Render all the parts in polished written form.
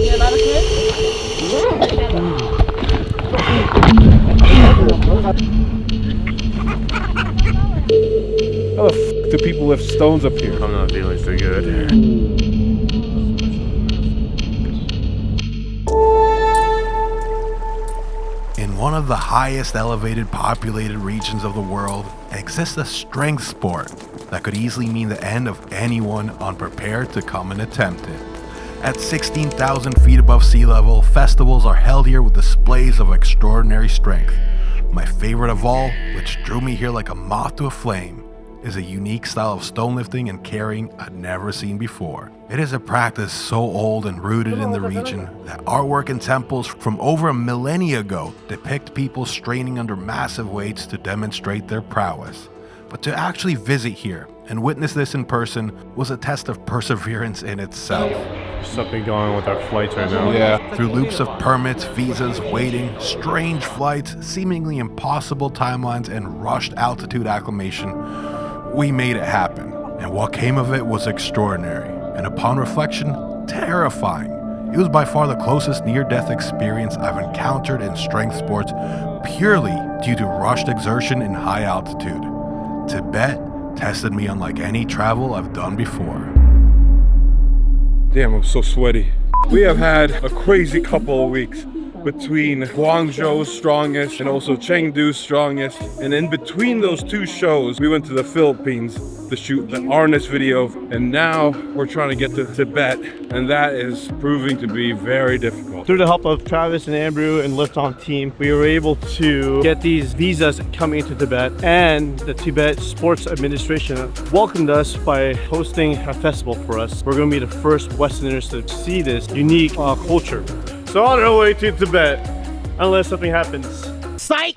How the f do people lift stones up here? I'm not feeling so good. In one of the highest elevated populated regions of the world exists a strength sport that could easily mean the end of anyone unprepared to come and attempt it. At 16,000 feet above sea level, festivals are held here with displays of extraordinary strength. My favorite of all, which drew me here like a moth to a flame, is a unique style of stone lifting and carrying I'd never seen before. It is a practice so old and rooted in the region that artwork in temples from over a millennia ago depict people straining under massive weights to demonstrate their prowess. But to actually visit here and witness this in person was a test of perseverance in itself. There's something going with our flights right now. Yeah. Through loops of permits, visas, waiting, strange flights, seemingly impossible timelines, and rushed altitude acclimation, we made it happen. And what came of it was extraordinary, and upon reflection, terrifying. It was by far the closest near-death experience I've encountered in strength sports, purely due to rushed exertion in high altitude. Tibet tested me unlike any travel I've done before. Damn, I'm so sweaty. We have had a crazy couple of weeks between Guangzhou's strongest and also Chengdu's strongest. And in between those two shows, we went to the Philippines to shoot the Arnis video. And now we're trying to get to Tibet. And that is proving to be very difficult. Through the help of Travis and Andrew and Lift On team, we were able to get these visas coming into Tibet, and the Tibet Sports Administration welcomed us by hosting a festival for us. We're going to be the first Westerners to see this unique culture. So on our way to Tibet, unless something happens. Psych!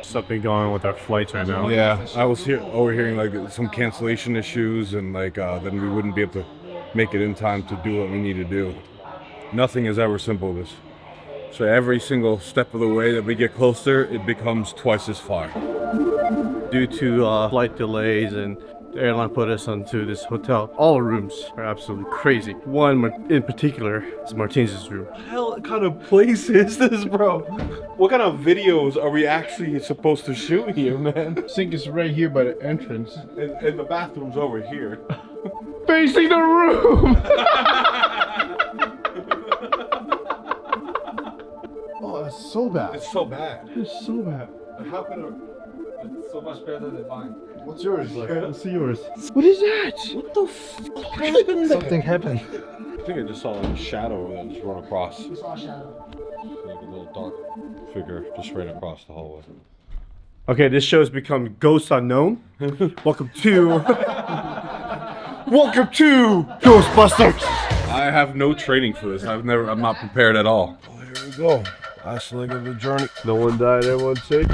Something going with our flights right now. Yeah, I was overhearing like some cancellation issues, and like then we wouldn't be able to make it in time to do what we need to do. Nothing is ever simple this. So every single step of the way that we get closer, it becomes twice as far. Due to flight delays, and the airline put us onto this hotel. All the rooms are absolutely crazy. One in particular is Martinez's room. What the hell kind of place is this, bro? What kind of videos are we actually supposed to shoot here, man? Sink is right here by the entrance. And the bathroom's over here. Facing the room! Oh, that's so bad. It's so bad. It's so bad. How can it's so much better than mine. What's yours? Let's see yours. What is that? What the f happened? Something happened. I think I just saw a shadow that just run across. You saw a shadow. Like a little dark figure just ran across the hallway. Okay, this show has become Ghost Unknown. Welcome to Ghostbusters. I have no training for this. I'm not prepared at all. Oh, here we go. Last leg of the journey. No one died, everyone's safe.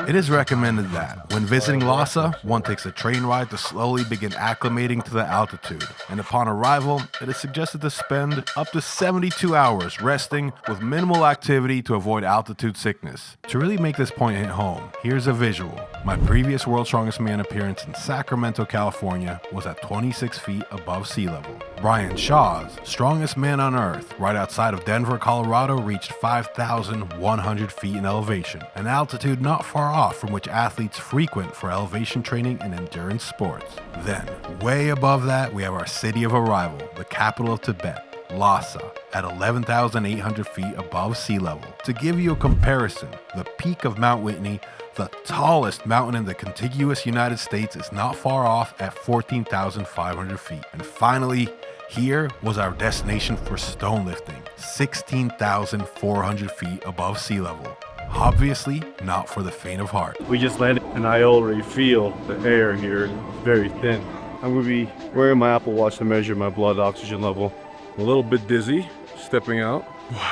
It is recommended that, when visiting Lhasa, one takes a train ride to slowly begin acclimating to the altitude. And upon arrival, it is suggested to spend up to 72 hours resting with minimal activity to avoid altitude sickness. To really make this point hit home, here's a visual. My previous World's Strongest Man appearance in Sacramento, California was at 26 feet above sea level. Brian Shaw's Strongest Man on Earth, right outside of Denver, Colorado, reached 5,100 feet in elevation, an altitude not far off from which athletes frequent for elevation training and endurance sports. Then, way above that, we have our city of arrival, the capital of Tibet, Lhasa, at 11,800 feet above sea level. To give you a comparison, the peak of Mount Whitney, the tallest mountain in the contiguous United States, is not far off at 14,500 feet. And finally, here was our destination for stone lifting, 16,400 feet above sea level. Obviously, not for the faint of heart. We just landed, and I already feel the air here is very thin. I'm gonna be wearing my Apple Watch to measure my blood oxygen level. A little bit dizzy, stepping out.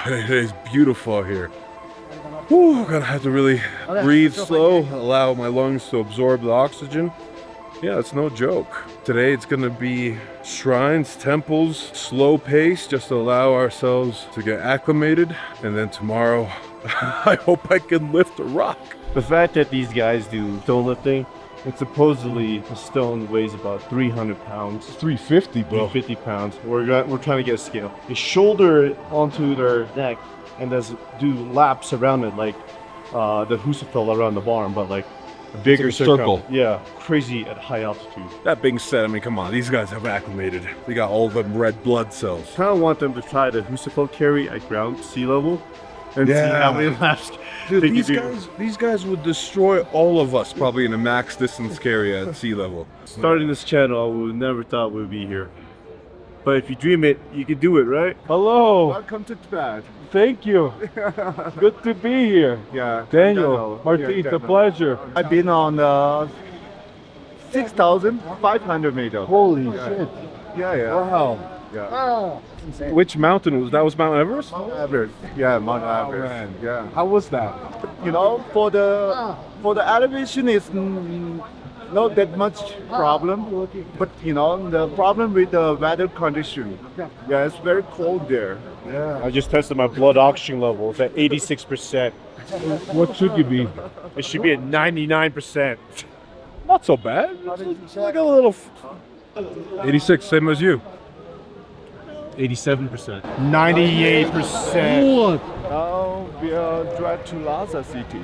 It is beautiful out here. Whew, gonna have to really breathe slow, allow my lungs to absorb the oxygen. Yeah, it's no joke. Today it's gonna be shrines, temples, slow pace, just to allow ourselves to get acclimated. And then tomorrow, I hope I can lift a rock. The fact that these guys do stone lifting And supposedly the stone weighs about 300 pounds. 350, bro. 50 pounds. We're trying to get a scale. They shoulder it onto their neck and do laps around it like the Husafel around the barn, but like a bigger It's like a circle. Yeah, crazy at high altitude. That being said, I mean, come on, these guys have acclimated. They got all them red blood cells. Kind of want them to try the Husafel carry at ground sea level and see how many laps Dude, they can do. these guys would destroy all of us probably in a max distance carry at sea level. Starting this channel, we never thought we'd be here. But if you dream it, you can do it, right? Hello. Welcome to Tibet. Thank you. Good to be here. Yeah. Daniel, Martin, it's a pleasure. I've been on 6,500 meters. Holy shit. Yeah. Wow. Yeah. Which mountain was that? Was Mount Everest? Mount Everest. Yeah, Mount Everest. man. Yeah. How was that? You know, for the elevation is not that much problem, but you know the problem with the weather condition. Yeah, it's very cold there. Yeah. I just tested my blood oxygen level. It's at 86%. What should you be? It should be at 99%. Not so bad. It's like a little. 86, same as you. 87%. 98%. Now we are drive to Lhasa city.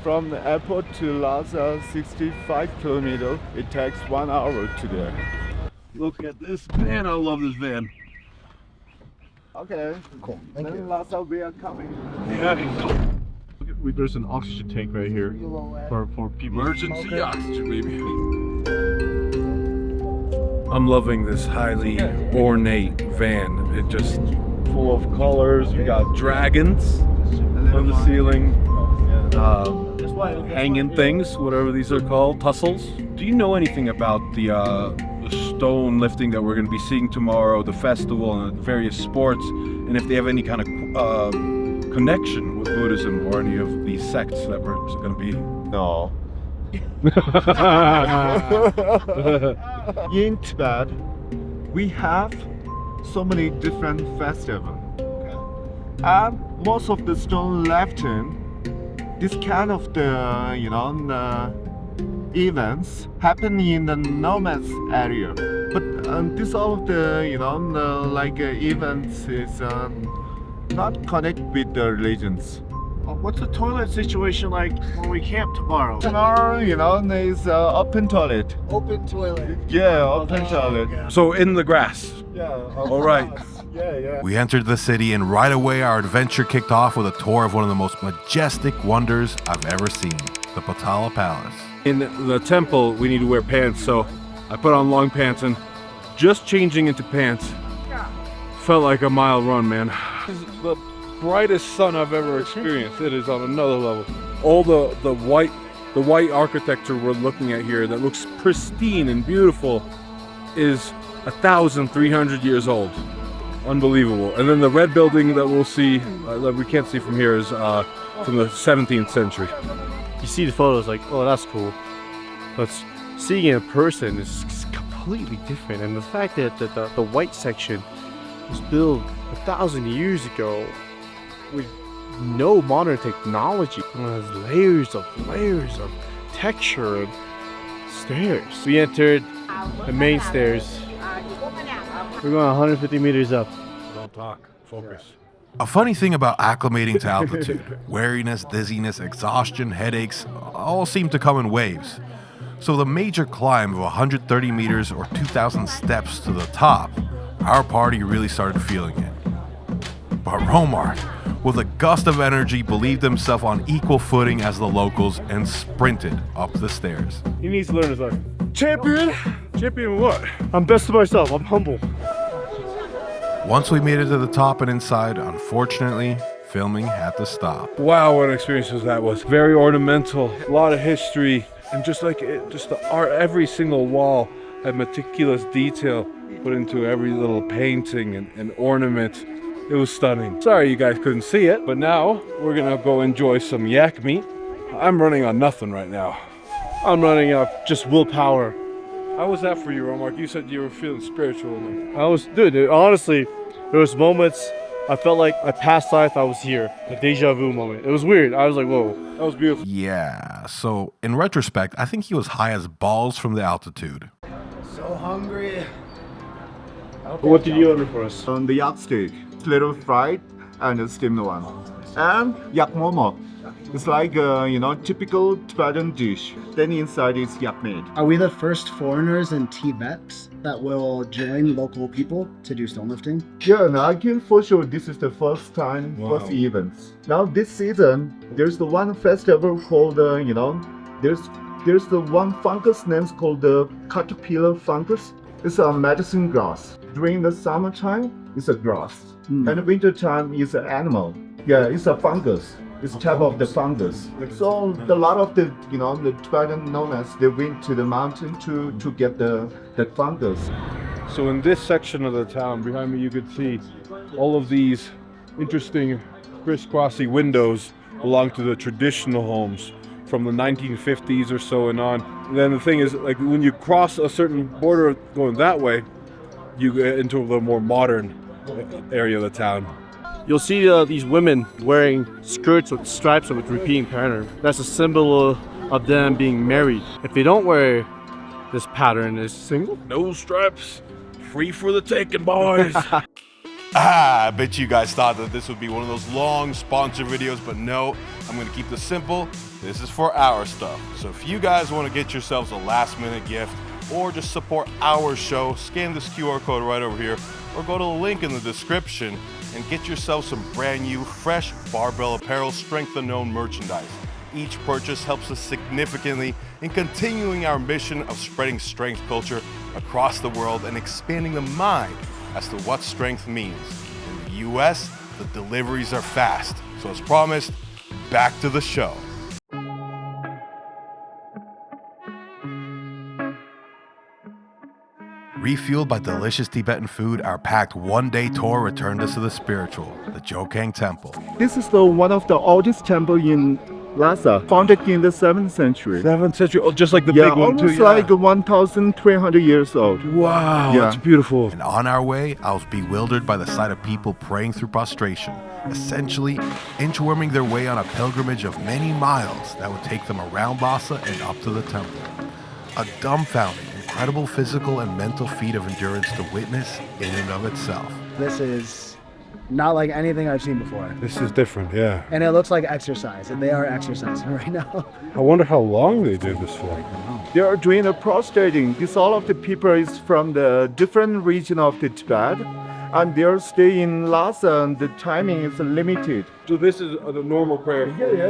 From the airport to Lhasa, 65 kilometers. It takes 1 hour to there. Look at this van. I love this van. Okay. Cool. Thank you. Lhasa, we are coming. There's an oxygen tank right here for people. Emergency oxygen, baby. I'm loving this highly ornate van. It just full of colors. We got dragons on the ceiling, hanging things, whatever these are called, tussles. Do you know anything about the stone lifting that we're going to be seeing tomorrow, the festival and the various sports, and if they have any kind of connection with Buddhism or any of these sects that we're going to be? No. In Tibet, we have so many different festivals. And most of the stone lifting, this kind of the events happen in the nomads area. But this all of the events is not connect with the religions. What's the toilet situation like when we camp tomorrow? Tomorrow, there's open toilet. Open toilet. Yeah, open toilet. So in the grass. Yeah. All right. Yeah. We entered the city, and right away our adventure kicked off with a tour of one of the most majestic wonders I've ever seen, the Potala Palace. In the temple, we need to wear pants, so I put on long pants, and just changing into pants felt like a mile run, man. This is the brightest sun I've ever experienced. It is on another level. All the white architecture we're looking at here that looks pristine and beautiful is 1,300 years old. Unbelievable. And then the red building that we'll see, that we can't see from here, is from the 17th century. You see the photos like, oh, that's cool. But seeing it in person is completely different. And the fact that the white section was built 1,000 years ago with no modern technology. There's layers of texture and stairs. We entered the main stairs. We're going 150 meters up. Don't talk. Focus. A funny thing about acclimating to altitude, weariness, dizziness, exhaustion, headaches, all seem to come in waves. So the major climb of 130 meters or 2,000 steps to the top, our party really started feeling it. But Romar, with a gust of energy, believed himself on equal footing as the locals and sprinted up the stairs. He needs to learn his lesson. Champion? Champion what? I'm best of myself. I'm humble. Once we made it to the top and inside, unfortunately, filming had to stop. Wow, what an experience that was. Very ornamental, a lot of history, and just the art, every single wall had meticulous detail put into every little painting and ornament. It was stunning. Sorry you guys couldn't see it, but now we're gonna go enjoy some yak meat. I'm running on nothing right now. I'm running up just willpower. How was that for you, Romar? You said you were feeling spiritual. Dude, honestly, there was moments I felt like I passed life, I was here. A deja vu moment. It was weird. I was like, whoa, that was beautiful. Yeah, so in retrospect, I think he was high as balls from the altitude. So hungry. What did you order for us? On the yak steak, little fried and a steamed one. And yak momo. It's like a, typical Tibetan dish. Then inside is yak meat. Are we the first foreigners in Tibet that will join local people to do stonelifting? Yeah, and I can for sure this is the first time, first events. Now this season, there's the one festival called, there's the one fungus named called the caterpillar fungus. It's a medicine grass. During the summertime, it's a grass. And winter time is an animal. Yeah, it's a fungus. It's type of the fungus. So a lot of the Tibetan nomads, they went to the mountain to get the fungus. So in this section of the town behind me, you could see all of these interesting crisscrossy windows belong to the traditional homes from the 1950s or so and on. And then the thing is, like when you cross a certain border going that way, you get into the more modern area of the town. You'll see these women wearing skirts with stripes with repeating pattern. That's a symbol of them being married. If they don't wear this pattern, it's single. No stripes, free for the taking, boys. I bet you guys thought that this would be one of those long sponsor videos, but no, I'm gonna keep this simple. This is for our stuff. So if you guys wanna get yourselves a last minute gift or just support our show, scan this QR code right over here or go to the link in the description and get yourself some brand new, fresh barbell apparel, strength unknown merchandise. Each purchase helps us significantly in continuing our mission of spreading strength culture across the world and expanding the mind as to what strength means. In the US, the deliveries are fast. So as promised, back to the show. Refueled by delicious Tibetan food, our packed one-day tour returned us to the spiritual, the Jokang Temple. This is one of the oldest temple in Lhasa, founded in the 7th century. 7th century, oh, just like the big one too. Almost like 1,300 years old. Wow, Yeah. that's beautiful. And on our way, I was bewildered by the sight of people praying through prostration, essentially inchworming their way on a pilgrimage of many miles that would take them around Lhasa and up to the temple. A dumbfounding, incredible physical and mental feat of endurance to witness in and of itself. This is not like anything I've seen before. This is different, yeah. And it looks like exercise, and they are exercising right now. I wonder how long they did this for. They are doing a prostrating. This all of the people is from the different region of the Tibet, and they are stay in Lhasa, and the timing is limited. So this is a normal prayer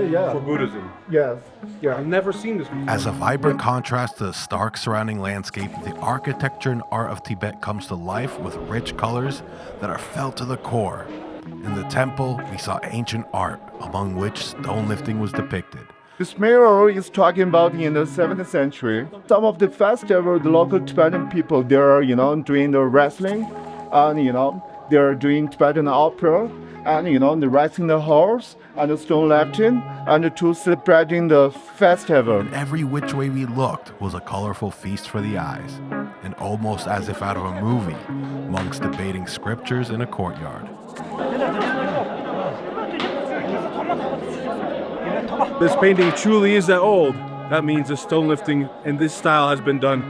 Yeah. for Buddhism. Yes. Yeah. I've never seen this before. As a vibrant contrast to the stark surrounding landscape, the architecture and art of Tibet comes to life with rich colors that are felt to the core. In the temple, we saw ancient art, among which stonelifting was depicted. This mirror is talking about in the 7th century. Some of the festival, the local Tibetan people, they are, doing the wrestling, and, they are doing Tibetan opera, and, the riding the horse, and the stonelifting, and to celebrating the festival. Every which way we looked was a colorful feast for the eyes, and almost as if out of a movie, monks debating scriptures in a courtyard. This painting truly is that old. That means the stonelifting in this style has been done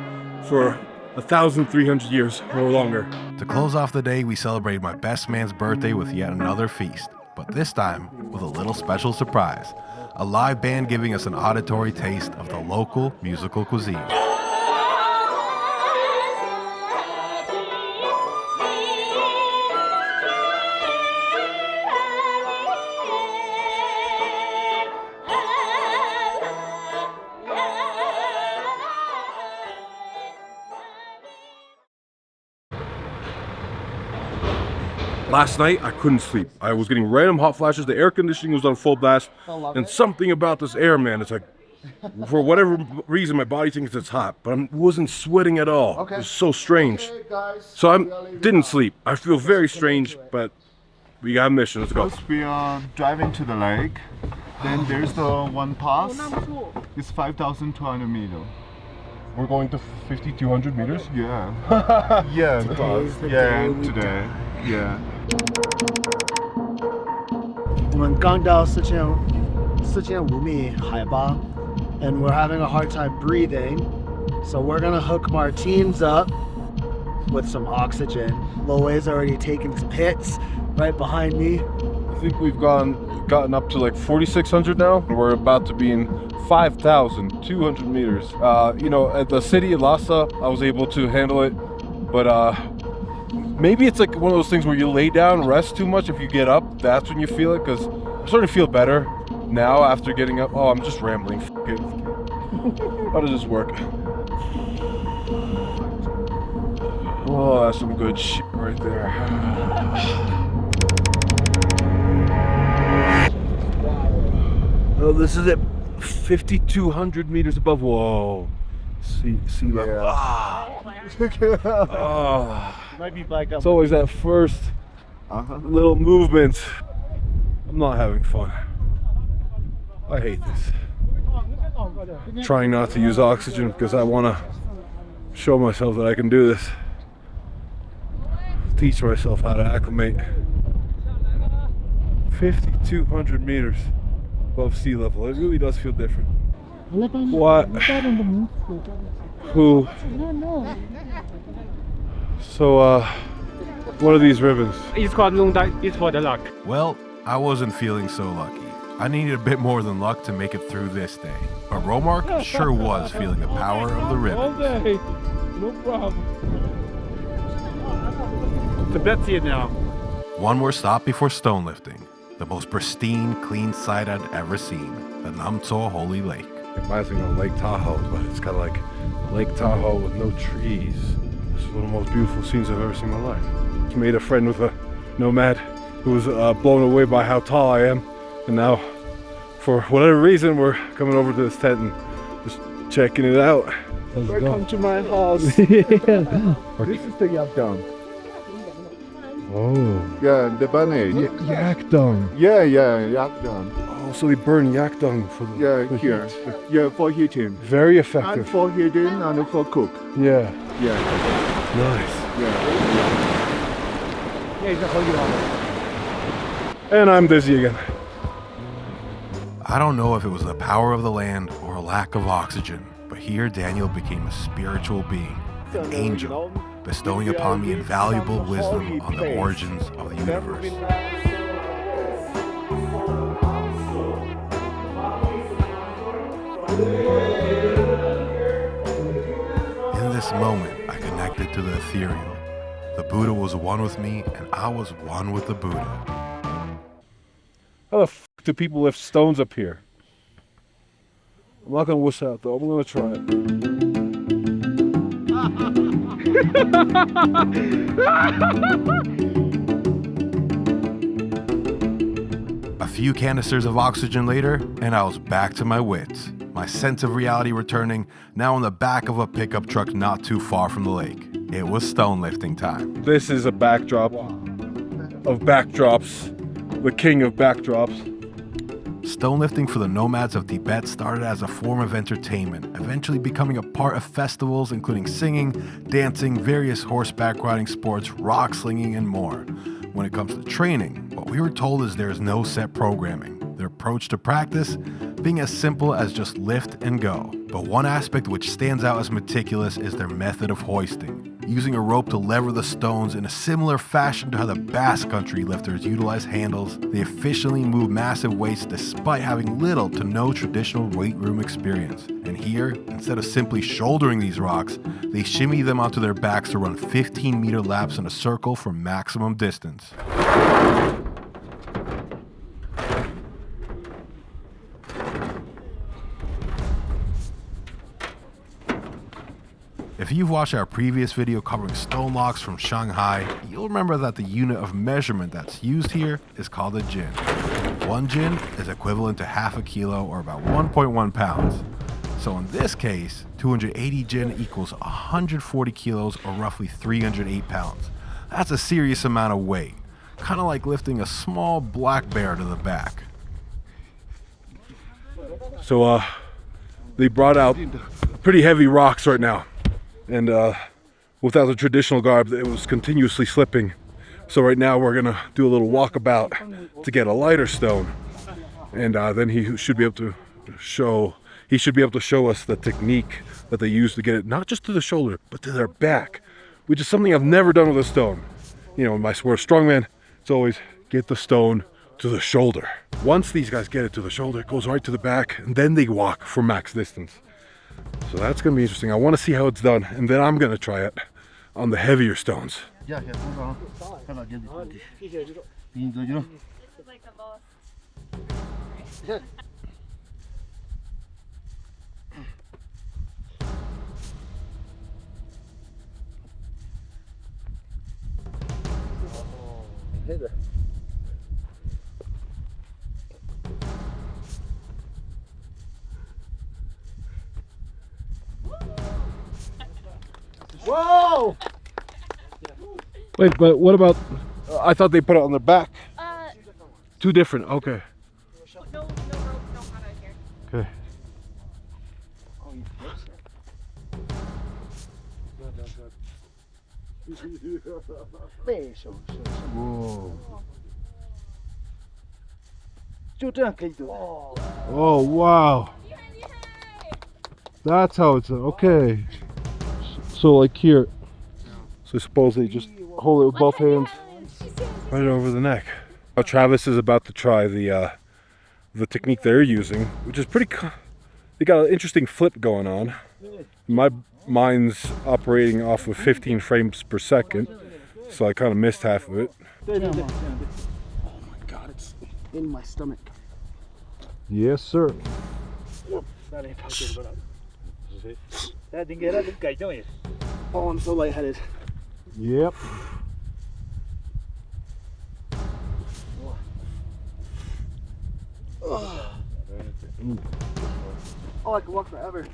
for 1,300 years or longer. To close off the day, we celebrated my best man's birthday with yet another feast, but this time with a little special surprise. A live band giving us an auditory taste of the local musical cuisine. Last night, I couldn't sleep. I was getting random hot flashes. The air conditioning was on full blast. And something about this air, man, it's like, for whatever reason, my body thinks it's hot, but I wasn't sweating at all. It was so strange. So I didn't sleep. I feel very strange, but we got a mission. Let's go. First, we are driving to the lake. Then there's the one pass. It's 5,200 meters. We're going to 5,200 meters. Yeah. Yeah. Today's the day Yeah, we today. Yeah. 我们刚到4500米海拔 and we're having a hard time breathing. So we're gonna hook Martins up with some oxygen. Loe's already taking some hits right behind me. I think we've gotten up to like 4,600 now. We're about to be in 5,200 meters. You know, at the city of Lhasa, I was able to handle it, but maybe it's like one of those things where you lay down, rest too much. If you get up, that's when you feel it, because I'm starting to feel better now after getting up. Oh, I'm just rambling. F it. How does this work? Oh, that's some good shit right there. Oh, this is at 5,200 meters above. Whoa. Sea level. Yeah. Oh. Might be black up. It's always that first little movement. I'm not having fun. I hate this. Trying not to use oxygen because I want to show myself that I can do this. Teach myself how to acclimate. 5,200 meters above sea level. It really does feel different. What? Who? So, what are these ribbons? It's called Lungdai. It's for the luck. Well, I wasn't feeling so lucky. I needed a bit more than luck to make it through this day. But Romark sure was feeling the power of the ribbons. No problem. Tibet's here now. One more stop before Stonelifting. The most pristine, clean sight I'd ever seen. The Namtso Holy Lake. It reminds me of Lake Tahoe, but it's kind of like Lake Tahoe with no trees. This is one of the most beautiful scenes I've ever seen in my life. I made a friend with a nomad who was blown away by how tall I am. And now, for whatever reason, we're coming over to this tent and just checking it out. Welcome to my house. This is the yak dung. Oh. Yeah, the bunny. Yak dung. Yeah, yak dung. Oh, so they burn yak dung for the Here. heat. Yeah, for heating. Very And effective. for heating and for cook. Yeah. Yeah. Nice. Yeah. And I'm dizzy again. I don't know if it was the power of the land or a lack of oxygen, but here Daniel became a spiritual being, an angel, bestowing upon me invaluable wisdom on the origins of the universe. In this moment, I connected to the ethereal. The Buddha was one with me, and I was one with the Buddha. How the f do people lift stones up here? I'm not gonna wuss out though. I'm gonna try it. A few canisters of oxygen later, and I was back to my wits. My sense of reality returning, now on the back of a pickup truck not too far from the lake. It was stone lifting time. This is a backdrop of backdrops. The king of backdrops. Stone lifting for the nomads of Tibet started as a form of entertainment, eventually becoming a part of festivals including singing, dancing, various horseback riding sports, rock slinging, and more. When it comes to training, what we were told is there is no set programming. Their approach to practice being as simple as just lift and go. But one aspect which stands out as meticulous is their method of hoisting. Using a rope to lever the stones in a similar fashion to how the Basque Country lifters utilize handles, they efficiently move massive weights despite having little to no traditional weight room experience. And here, instead of simply shouldering these rocks, they shimmy them onto their backs to run 15-meter laps in a circle for maximum distance. If you've watched our previous video covering stone locks from Shanghai, you'll remember that the unit of measurement that's used here is called a jin. 1 jin is equivalent to half a kilo or about 1.1 pounds. So in this case, 280 jin equals 140 kilos or roughly 308 pounds. That's a serious amount of weight, kind of like lifting a small black bear to the back. So they brought out pretty heavy rocks right now. And without the traditional garb, it was continuously slipping. So right now we're gonna do a little walkabout to get a lighter stone, and then he should be able to show us the technique that they use to get it not just to the shoulder but to their back, which is something I've never done with a stone. You know, in my sport strongman, it's always get the stone to the shoulder. Once these guys get it to the shoulder, it goes right to the back, and then they walk for max distance. So that's gonna be interesting. I want to see how it's done, and then I'm gonna try it on the heavier stones. Whoa! Wait, but what about? I thought they put it on their back. Two different. Okay. No rope, no hot out here. Okay. Whoa. Oh wow. That's how it's done. Okay. So like here. So suppose they just hold it with both hands right over the neck. Now Travis is about to try the technique they're using, which is pretty they got an interesting flip going on. Mine's operating off of 15 frames per second, so I kind of missed half of it. Oh my god, it's in my stomach. Yes, sir. Oh, I'm so lightheaded. Yep. Oh, I can walk forever.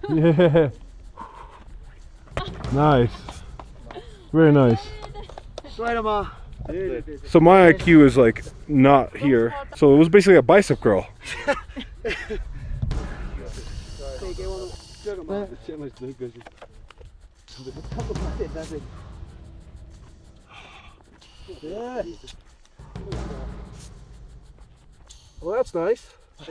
Yeah. Nice. Very nice. So my IQ is like not here. So it was basically a bicep curl. Well, that's nice. You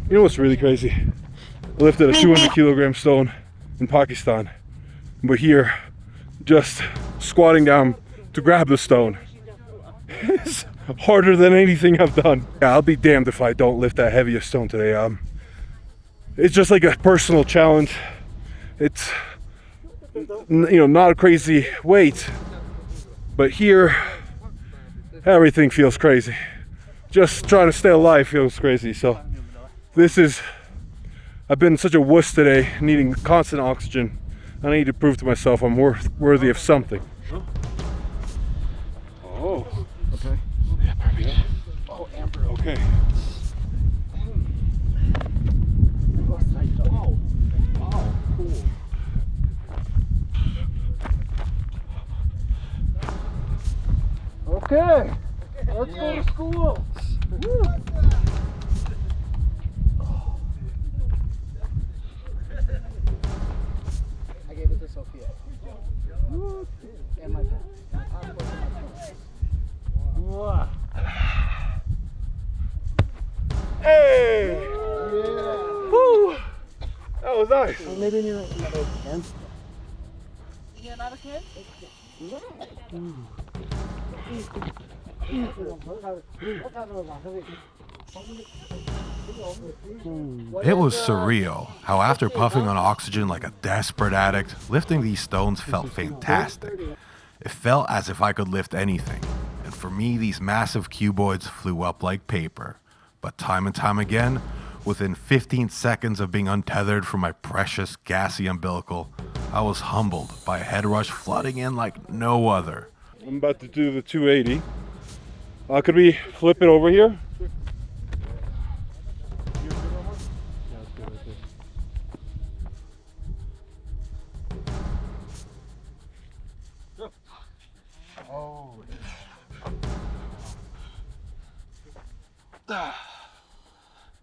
know what's really crazy? I lifted a 200 kilogram stone in Pakistan, but here, just squatting down to grab the stone is harder than anything I've done. Yeah, I'll be damned if I don't lift that heaviest stone today. It's just like a personal challenge. It's, you know, not a crazy weight, but here, everything feels crazy. Just trying to stay alive feels crazy. So I've been such a wuss today, needing constant oxygen. I need to prove to myself I'm worthy of something. Oh, okay. Yeah, perfect. Oh, Amber. Okay. Oh, cool. Okay, let's go to school. Woo. I gave it to Sophia. And my pen. Hey! Yeah. Woo! That was nice. Well, maybe you need another pen. You get another kid? It was surreal how after puffing on oxygen like a desperate addict, lifting these stones felt fantastic. It felt as if I could lift anything. And for me, these massive cuboids flew up like paper. But time and time again, within 15 seconds of being untethered from my precious gassy umbilical, I was humbled by a head rush flooding in like no other. I'm about to do the 280. Could we flip it over here?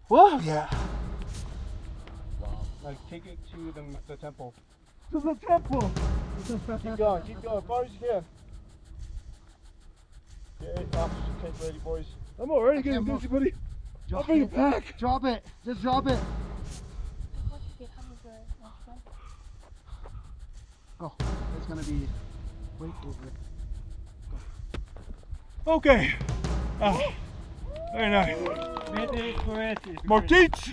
Whoa! Yeah. Like, take it to the temple. To the temple! Keep going, far as you can. Okay, oxygen tank ready, boys. I'm already getting dizzy, buddy. I'll bring it back. Drop it. Just drop it. Go. It's gonna be way over. Okay. Very nice. Martins!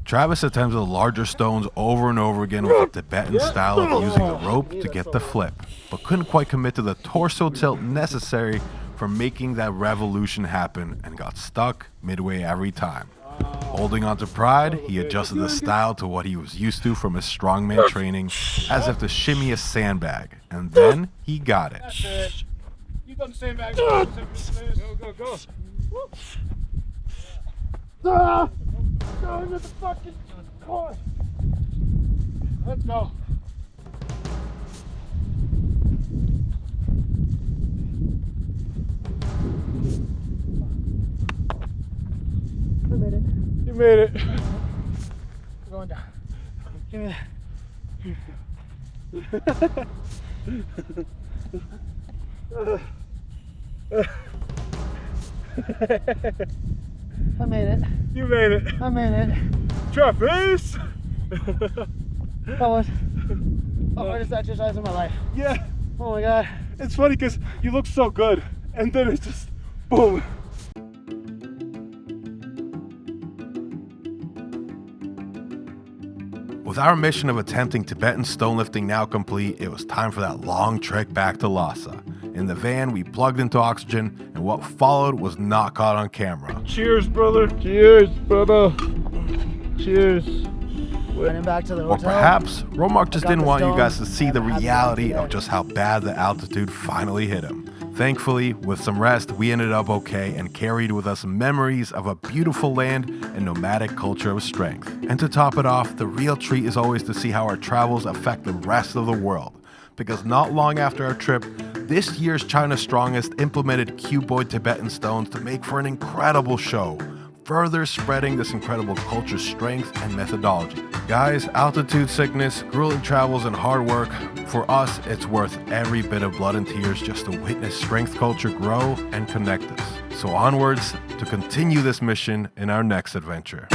Travis attempted the larger stones over and over again with the Tibetan style of using the rope to get the flip, but couldn't quite commit to the torso tilt necessary for making that revolution happen and got stuck midway every time. Holding on to pride, he adjusted the style to what he was used to from his strongman training, as if to shimmy a sandbag, and then he got it. You done the sandbag. Go. Go into the fucking car. Let's go. We made it. You made it. We're going down. Give me that. I made it. You made it. I made it. Travis! That was the hardest exercise of my life. Yeah. Oh my god. It's funny because you look so good, and then it's just boom. With our mission of attempting Tibetan stonelifting now complete, it was time for that long trek back to Lhasa. In the van, we plugged into oxygen, and what followed was not caught on camera. Cheers, brother. Cheers, brother. Cheers. Heading back to the Or hotel. perhaps Romark just got didn't the want you stones guys to see the and happy reality today. of just how bad the altitude finally hit him. Thankfully, with some rest, we ended up okay and carried with us memories of a beautiful land and nomadic culture of strength. And to top it off, the real treat is always to see how our travels affect the rest of the world. Because not long after our trip, this year's China's Strongest implemented cuboid Tibetan stones to make for an incredible show, further spreading this incredible culture's strength and methodology. Guys, altitude sickness, grueling travels, and hard work, for us, it's worth every bit of blood and tears just to witness strength culture grow and connect us. So onwards to continue this mission in our next adventure.